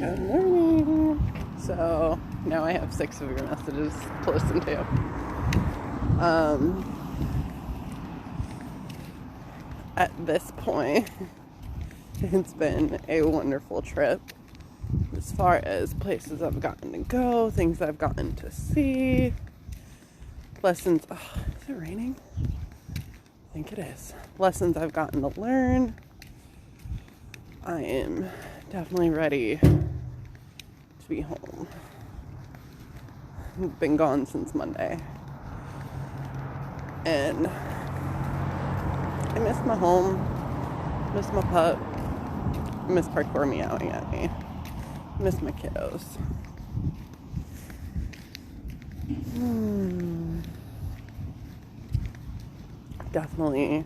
Good morning. So now I have 6 of your messages to listen to. At this point, it's been a wonderful trip as far as places I've gotten to go, things I've gotten to see, lessons. Oh, is it raining? I think it is. Lessons I've gotten to learn. I am definitely ready to be home. I've been gone since Monday. And I miss my home, miss my pup, miss parkour meowing at me, miss my kiddos. Definitely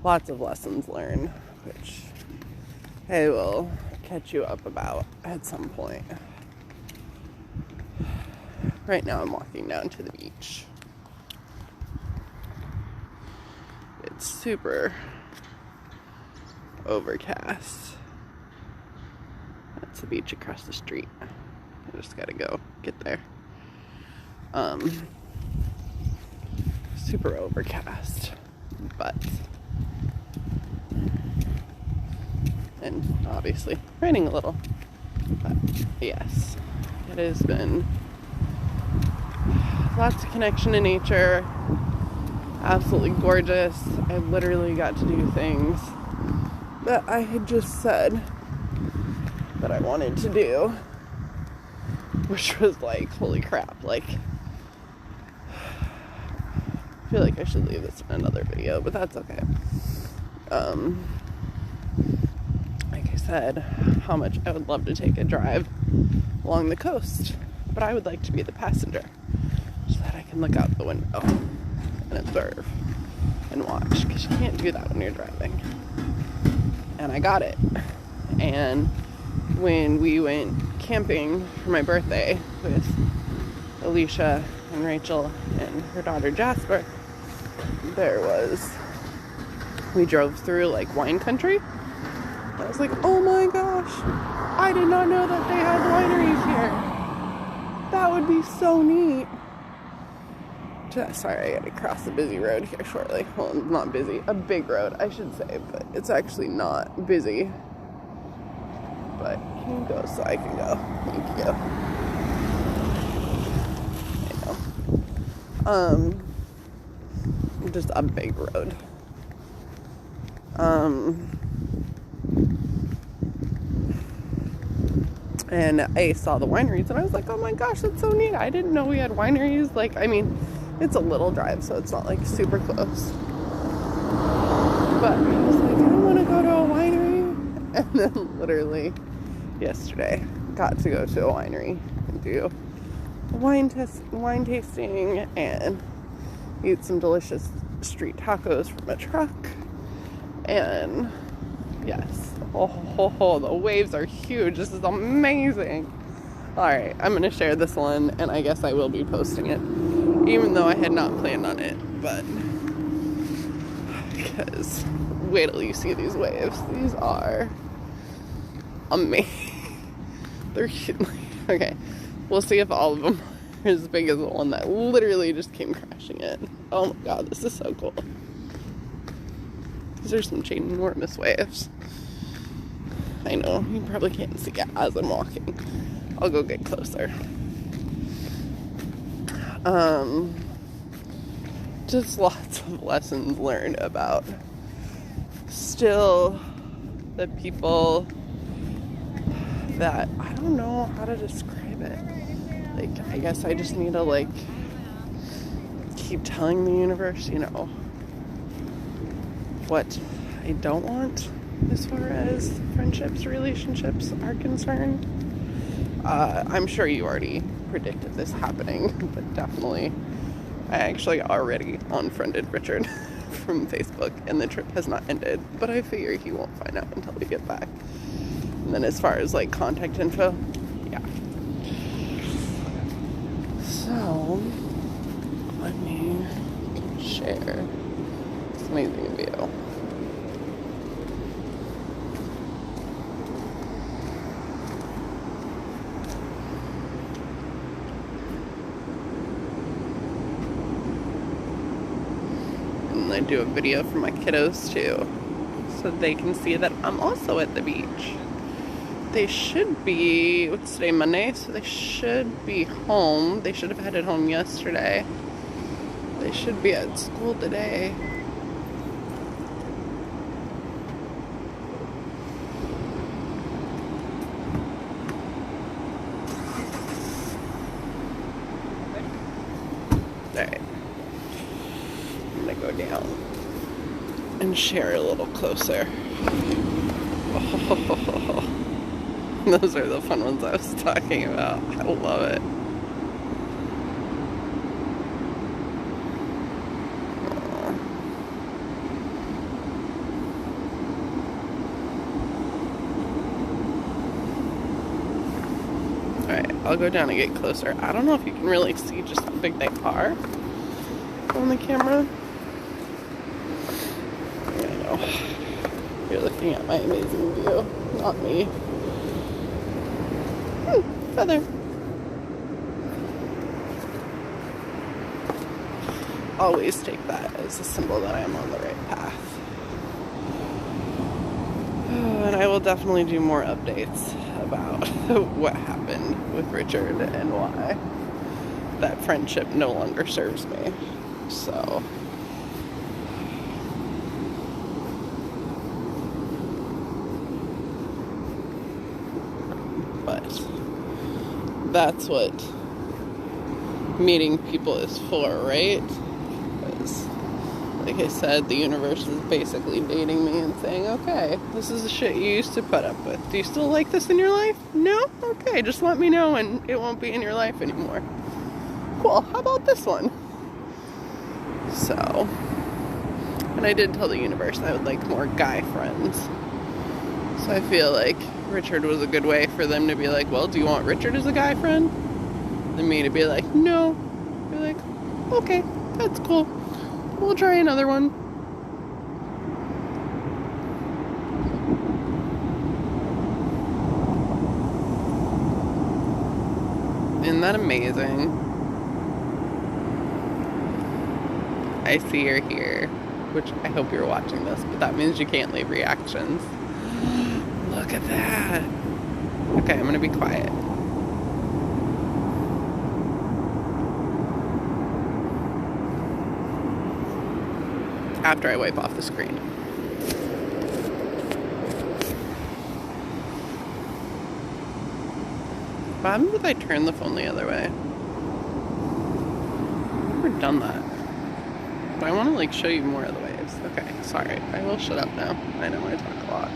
lots of lessons learned, which I will catch you up about at some point. Right now I'm walking down to the beach. It's super overcast. That's the beach across the street. I just gotta go get there. Super overcast, but and obviously raining a little, but yes, it has been lots of connection to nature. Absolutely gorgeous. I literally got to do things that I had just said that I wanted to do, which was like, holy crap, like, I feel like I should leave this in another video, but that's okay. Like I said, how much I would love to take a drive along the coast, but I would like to be the passenger so that I can look out the window and observe and watch, because you can't do that when you're driving. And I got it. And when we went camping for my birthday with Alicia and Rachel and her daughter Jasper, we drove through like wine country. I was like, oh my gosh, I did not know that they had wineries here. That would be so neat. Sorry, I gotta cross a busy road here shortly. Well, not busy, a big road, I should say, but it's actually not busy. But can you go so I can go? Thank you. I know. Just a big road. And I saw the wineries and I was like, oh my gosh, that's so neat. I didn't know we had wineries. Like, I mean, it's a little drive, so it's not like super close. But I was like, I want to go to a winery. And then literally yesterday, got to go to a winery and do a wine tasting and eat some delicious street tacos from a truck. And yes, the waves are huge. This is amazing. Alright, I'm going to share this one, and I guess I will be posting it, even though I had not planned on it, but because wait till you see these waves. These are amazing. They're huge. Okay, we'll see if all of them are as big as the one that literally just came crashing in. Oh my god, this is so cool. These are some ginormous waves. I know, you probably can't see it as I'm walking. I'll go get closer. Just lots of lessons learned about still the people that, I don't know how to describe it. Like, I guess I just need to, like, keep telling the universe, you know, what I don't want as far as friendships, relationships are concerned. I'm sure you already predicted this happening, but definitely I actually already unfriended Richard from Facebook, and the trip has not ended, but I figure he won't find out until we get back. And then as far as like contact info, yeah. So let me share this amazing view. do a video for my kiddos too, so they can see that I'm also at the beach. They should be, what's today, Monday? So they should be home. They should have headed home yesterday. They should be at school today. Alright. I'm gonna go down and share a little closer. Oh, those are the fun ones I was talking about. I love it. Alright, I'll go down and get closer. I don't know if you can really see just how big they are on the camera. Yeah, I know. You're looking at my amazing view, not me. Feather. Always take that as a symbol that I am on the right path. And I will definitely do more updates about what happened with Richard and why that friendship no longer serves me. So, but that's what meeting people is for, right? Because, like I said, the universe is basically dating me and saying, okay, this is the shit you used to put up with. Do you still like this in your life? No? Okay, just let me know and it won't be in your life anymore. Cool, how about this one? So, and I did tell the universe I would like more guy friends. So I feel like Richard was a good way for them to be like, well, do you want Richard as a guy friend? And me to be like, no. Be like, okay, that's cool. We'll try another one. Isn't that amazing? I see you're here, which I hope you're watching this, but that means you can't leave reactions. Look at that. Okay, I'm gonna be quiet. After I wipe off the screen. What happens if I turn the phone the other way? I've never done that. But I want to like show you more of the waves. Okay, sorry. I will shut up now. I know I talk a lot.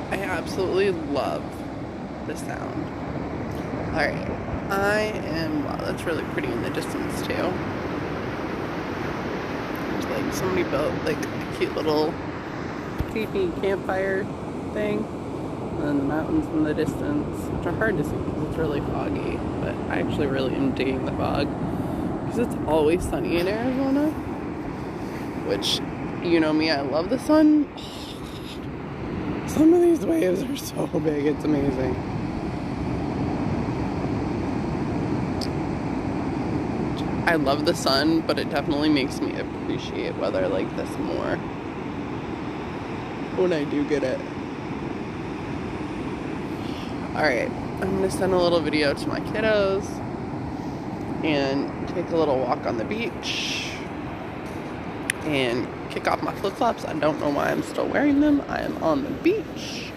I absolutely love the sound. Alright, wow, that's really pretty in the distance too. There's like somebody built like a cute little teepee campfire thing. And then the mountains in the distance, which are hard to see because it's really foggy, but I actually really am digging the fog because it's always sunny in Arizona, which, you know me, I love the sun. Some of these waves are so big, it's amazing. I love the sun, but it definitely makes me appreciate weather like this more when I do get it. Alright, I'm gonna send a little video to my kiddos and take a little walk on the beach and kick off my flip-flops. I don't know why I'm still wearing them. I am on the beach.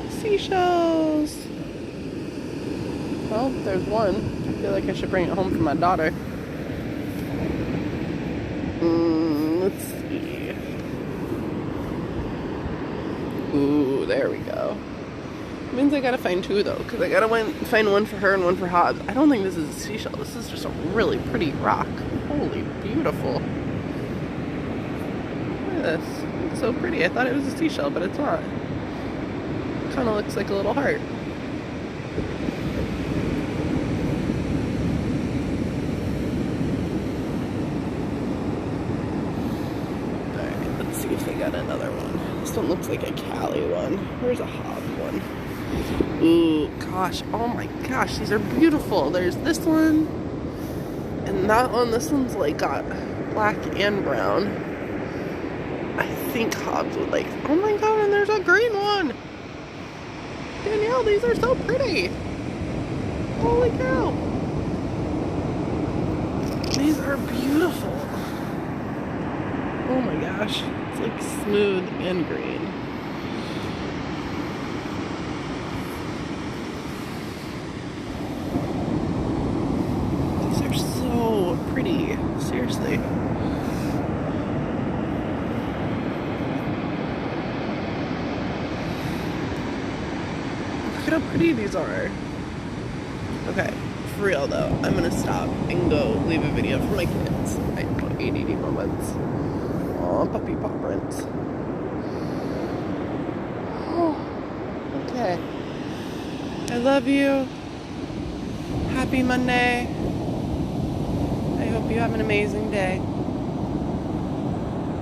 Seashells. Well, there's one. I feel like I should bring it home for my daughter. Let's see. Ooh, there we go. Means I gotta find two though, because I gotta find one for her and one for Hobbs. I don't think this is a seashell. This is just a really pretty rock. Holy beautiful. Look at this. It's so pretty. I thought it was a seashell, but it's not. Kind of looks like a little heart. Alright, let's see if they got another one. This one looks like a Cali one. Where's a Hobbs one? Ooh, gosh. Oh my gosh, these are beautiful. There's this one and that one. This one's like got black and brown. I think Hobbs would like. Oh my god, and there's a green one. Danielle, these are so pretty. Holy cow. These are beautiful. Oh my gosh. It's like smooth and green. So pretty, seriously. Look at how pretty these are. Okay, for real though, I'm gonna stop and go leave a video for my kids. I know, ADD moments. Aw, puppy paw prints. Oh, okay. I love you. Happy Monday. I hope you have an amazing day.